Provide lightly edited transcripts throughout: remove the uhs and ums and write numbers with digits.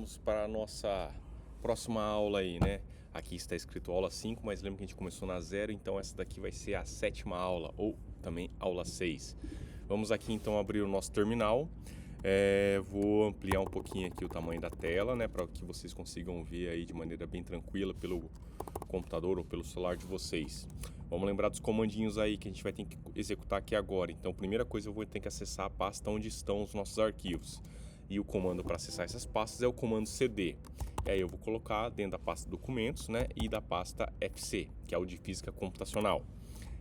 vamos para a nossa próxima aula aí, né? Aqui está escrito aula 5, mas lembra que a gente começou na 0, então essa daqui vai ser a 7ª aula, ou também aula 6. Vamos aqui então abrir o nosso terminal. Vou ampliar um pouquinho aqui o tamanho da tela, né? Para que vocês consigam ver aí de maneira bem tranquila pelo computador ou pelo celular de vocês. Vamos lembrar dos comandinhos aí que a gente vai ter que executar aqui agora. Então, primeira coisa, eu vou ter que acessar a pasta onde estão os nossos arquivos. E o comando para acessar essas pastas é o comando cd. E aí eu vou colocar dentro da pasta documentos, né, e da pasta FC, que é o de física computacional.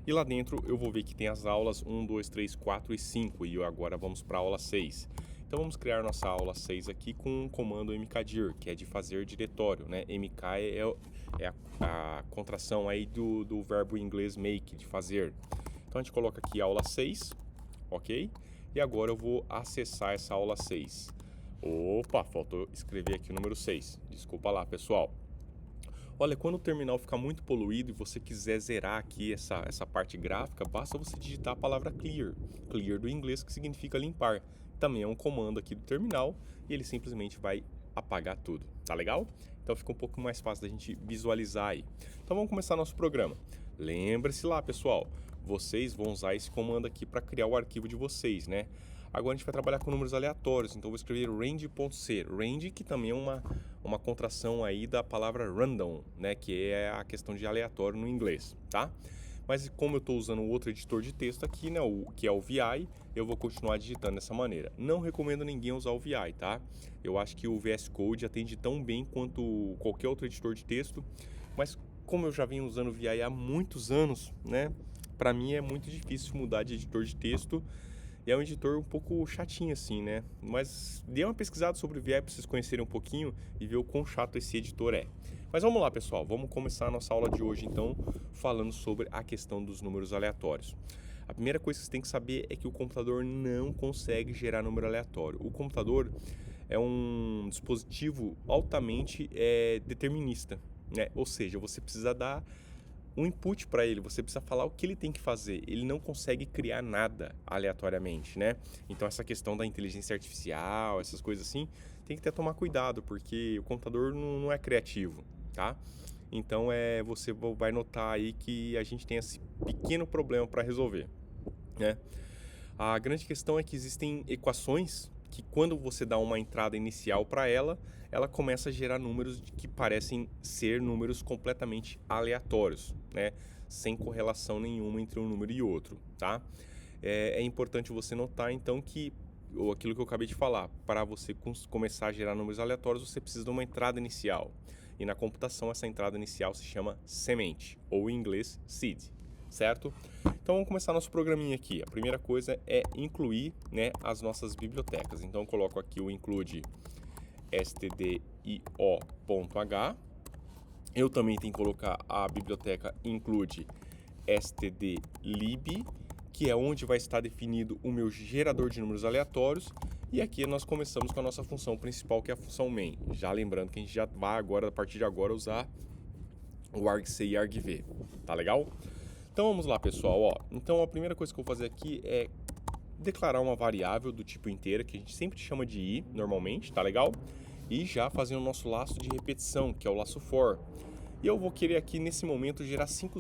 E lá dentro eu vou ver que tem as aulas 1, 2, 3, 4 e 5. E agora vamos para a aula 6. Então vamos criar nossa aula 6 aqui com o comando mkdir, que é de fazer diretório, né? MK é a contração aí do verbo em inglês make, de fazer. Então a gente coloca aqui aula 6, ok? E agora eu vou acessar essa aula 6. Opa, faltou escrever aqui o número 6. Desculpa lá, pessoal. Olha, quando o terminal ficar muito poluído e você quiser zerar aqui essa parte gráfica, basta você digitar a palavra clear. Clear do inglês, que significa limpar. Também é um comando aqui do terminal e ele simplesmente vai apagar tudo. Tá legal? Então fica um pouco mais fácil da gente visualizar aí. Então vamos começar nosso programa. Lembre-se lá, pessoal, vocês vão usar esse comando aqui para criar o arquivo de vocês, né? Agora a gente vai trabalhar com números aleatórios, então eu vou escrever range.c. Range, que também é uma contração aí da palavra random, né? Que é a questão de aleatório no inglês, tá? Mas como eu estou usando outro editor de texto aqui, né, que é o VI, eu vou continuar digitando dessa maneira. Não recomendo ninguém usar o VI, tá? Eu acho que o VS Code atende tão bem quanto qualquer outro editor de texto, mas como eu já venho usando o VI há muitos anos, né? Para mim é muito difícil mudar de editor de texto. E é um editor um pouco chatinho assim, né? Mas dê uma pesquisada sobre o VI para vocês conhecerem um pouquinho e ver o quão chato esse editor é. Mas vamos lá, pessoal. Vamos começar a nossa aula de hoje, então, falando sobre a questão dos números aleatórios. A primeira coisa que você tem que saber é que o computador não consegue gerar número aleatório. O computador é um dispositivo altamente determinista, né? Ou seja, você precisa dar um input para ele, você precisa falar o que ele tem que fazer. Ele não consegue criar nada aleatoriamente, né? Então essa questão da inteligência artificial, essas coisas assim, tem que tomar cuidado, porque o computador não é criativo, tá? Então você vai notar aí que a gente tem esse pequeno problema para resolver, né? A grande questão é que existem equações que quando você dá uma entrada inicial para ela, ela começa a gerar números que parecem ser números completamente aleatórios, né? Sem correlação nenhuma entre um número e outro, tá? É importante você notar então que ou aquilo que eu acabei de falar, para você começar a gerar números aleatórios, você precisa de uma entrada inicial. E na computação essa entrada inicial se chama semente, ou em inglês seed, certo? Então vamos começar nosso programinha aqui. A primeira coisa é incluir, né, as nossas bibliotecas. Então eu coloco aqui o include stdio.h. Eu também tenho que colocar a biblioteca include stdlib, que é onde vai estar definido o meu gerador de números aleatórios. E aqui nós começamos com a nossa função principal, que é a função main. Já lembrando que a gente já vai agora, a partir de agora, usar o argc e argv. Tá legal? Então vamos lá, pessoal. Ó, então a primeira coisa que eu vou fazer aqui é declarar uma variável do tipo inteira, que a gente sempre chama de i, normalmente, tá legal? E já fazer o nosso laço de repetição, que é o laço for. E eu vou querer aqui, nesse momento, gerar 5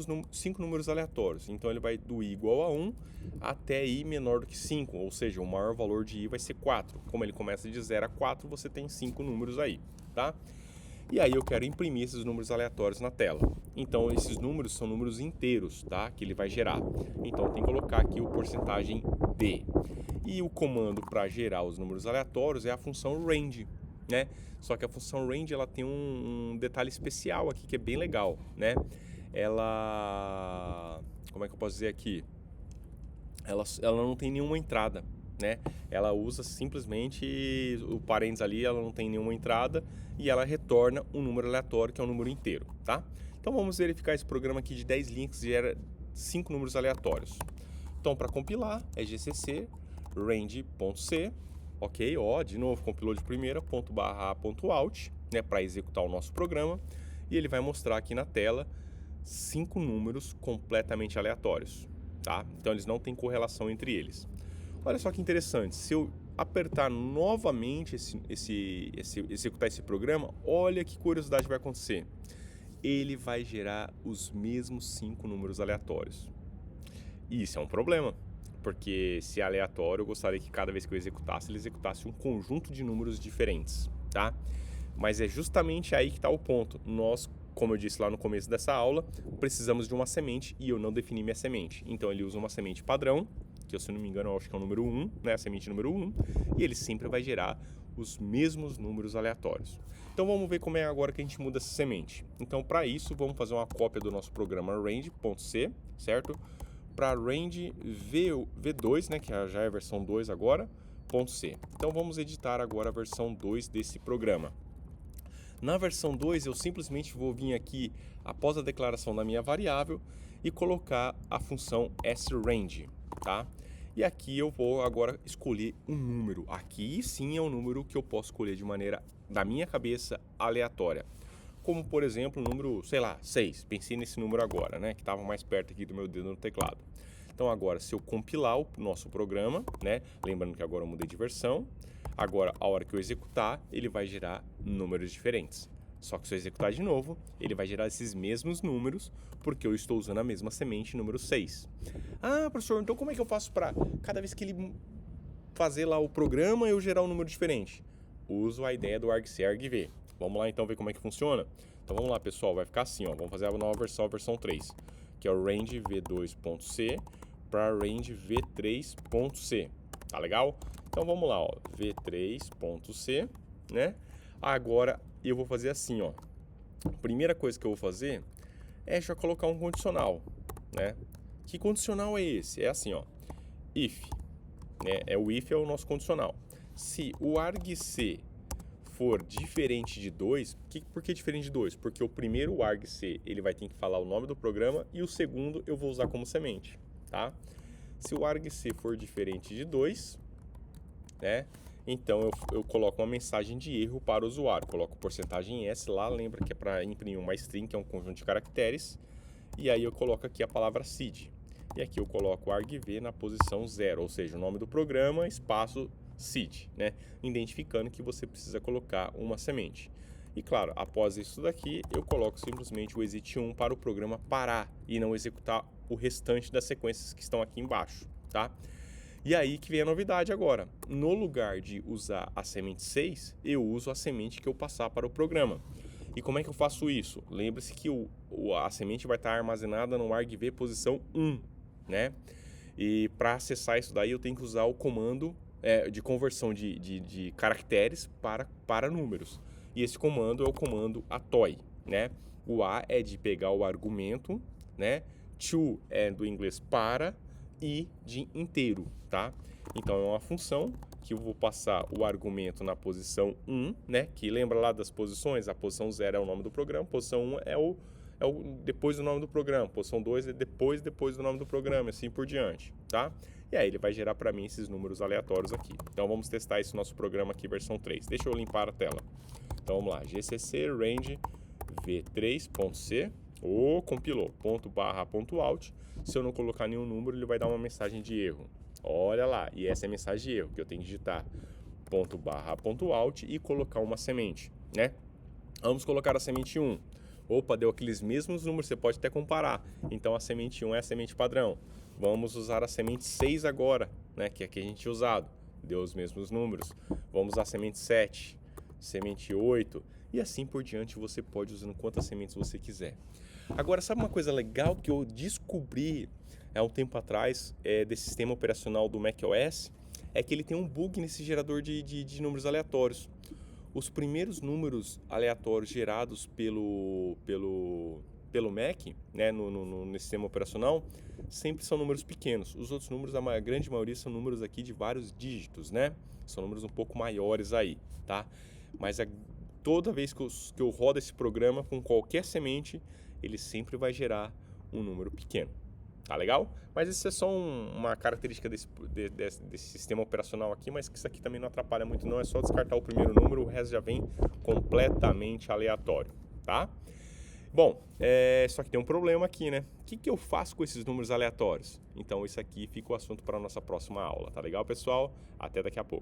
números aleatórios. Então ele vai do i igual a 1 até i menor do que 5, ou seja, o maior valor de i vai ser 4. Como ele começa de 0 a 4, você tem 5 números aí, tá? E aí eu quero imprimir esses números aleatórios na tela. Então esses números são números inteiros, tá? Que ele vai gerar. Então tem que colocar aqui o porcentagem d. E o comando para gerar os números aleatórios é a função range, né? Só que a função range ela tem um detalhe especial aqui que é bem legal, né? Ela, como é que eu posso dizer aqui? Ela não tem nenhuma entrada, né? Ela usa simplesmente o parênteses ali, ela não tem nenhuma entrada e ela retorna um número aleatório, que é um número inteiro, tá? Então vamos verificar esse programa aqui de 10 links e gera 5 números aleatórios. Então para compilar é gcc range.c, ok? Ó, de novo compilou de primeira, ./a.out, né, para executar o nosso programa, e ele vai mostrar aqui na tela 5 números completamente aleatórios, tá? Então eles não têm correlação entre eles. Olha só que interessante, se eu apertar novamente executar esse programa, olha que curiosidade vai acontecer. Ele vai gerar os mesmos 5 números aleatórios. E isso é um problema, porque se é aleatório, eu gostaria que cada vez que eu executasse, ele executasse um conjunto de números diferentes, tá? Mas é justamente aí que está o ponto. Nós, como eu disse lá no começo dessa aula, precisamos de uma semente e eu não defini minha semente. Então ele usa uma semente padrão, que eu, se não me engano, eu acho que é o número 1, né? A semente número 1, e ele sempre vai gerar os mesmos números aleatórios. Então vamos ver como é agora que a gente muda essa semente. Então para isso, vamos fazer uma cópia do nosso programa range.c, certo? Para range v2, né, que já é a versão 2 agora, .c. Então vamos editar agora a versão 2 desse programa. Na versão 2 eu simplesmente vou vir aqui após a declaração da minha variável e colocar a função sRange, tá? E aqui eu vou agora escolher um número. Aqui sim é um número que eu posso escolher de maneira, da minha cabeça, aleatória. Como, por exemplo, o número, sei lá, 6. Pensei nesse número agora, né? Que estava mais perto aqui do meu dedo no teclado. Então agora, se eu compilar o nosso programa, né? Lembrando que agora eu mudei de versão. Agora, a hora que eu executar, ele vai gerar números diferentes. Só que se eu executar de novo, ele vai gerar esses mesmos números, porque eu estou usando a mesma semente, número 6. Ah, professor, então como é que eu faço para cada vez que ele fazer lá o programa, eu gerar um número diferente? Uso a ideia do argc argv. Vamos lá então ver como é que funciona? Então vamos lá, pessoal, vai ficar assim, ó. Vamos fazer a nova versão, a versão 3, que é o range v2.c para range v3.c. Tá legal? Então vamos lá, ó, v3.c, né? Agora eu vou fazer assim, ó. A primeira coisa que eu vou fazer é já colocar um condicional, né? Que condicional é esse? É assim, ó. If, né? O if é o nosso condicional. Se o argc for diferente de 2, por que diferente de 2? Porque o primeiro argc ele vai ter que falar o nome do programa e o segundo eu vou usar como semente, tá? Se o argc for diferente de 2, né? Então eu coloco uma mensagem de erro para o usuário, coloco porcentagem S lá, lembra que é para imprimir uma string, que é um conjunto de caracteres, e aí eu coloco aqui a palavra seed. E aqui eu coloco o argv na posição 0, ou seja, o nome do programa, espaço seed, né? Identificando que você precisa colocar uma semente. E claro, após isso daqui, eu coloco simplesmente o exit 1 para o programa parar e não executar o restante das sequências que estão aqui embaixo, tá? E aí que vem a novidade agora. No lugar de usar a semente 6, eu uso a semente que eu passar para o programa. E como é que eu faço isso? Lembre-se que a semente vai estar armazenada no argv posição 1, né? E para acessar isso daí, eu tenho que usar o comando de conversão de caracteres para números. E esse comando é o comando atoy, né? O a é de pegar o argumento, né? To é do inglês para e de inteiro, tá? Então é uma função que eu vou passar o argumento na posição 1, né? Que lembra lá das posições? A posição 0 é o nome do programa, a posição 1 é o depois do nome do programa, posição 2 é depois do nome do programa, assim por diante, tá? E aí ele vai gerar para mim esses números aleatórios aqui. Então vamos testar esse nosso programa aqui, versão 3. Deixa eu limpar a tela. Então vamos lá, gcc range v3.c, compilou, ./.out. Se eu não colocar nenhum número, ele vai dar uma mensagem de erro. Olha lá, e essa é a mensagem de erro, que eu tenho que digitar ./.out e colocar uma semente, né? Vamos colocar a semente 1. Opa, deu aqueles mesmos números, você pode até comparar. Então a semente 1 é a semente padrão. Vamos usar a semente 6 agora, né? Que é a que a gente tinha usado. Deu os mesmos números. Vamos usar a semente 7, semente 8 e assim por diante. Você pode usando quantas sementes você quiser. Agora, sabe uma coisa legal que eu descobri há um tempo atrás desse sistema operacional do macOS? É que ele tem um bug nesse gerador de números aleatórios. Os primeiros números aleatórios gerados pelo Mac, né, nesse sistema operacional, sempre são números pequenos. Os outros números, a grande maioria, são números aqui de vários dígitos, né? São números um pouco maiores aí, tá? Mas toda vez que eu rodo esse programa com qualquer semente, ele sempre vai gerar um número pequeno. Tá legal? Mas isso é só uma característica desse sistema operacional aqui, mas que isso aqui também não atrapalha muito não, é só descartar o primeiro número, o resto já vem completamente aleatório, tá? Bom, só que tem um problema aqui, né? O que eu faço com esses números aleatórios? Então isso aqui fica o assunto para a nossa próxima aula, tá legal, pessoal? Até daqui a pouco.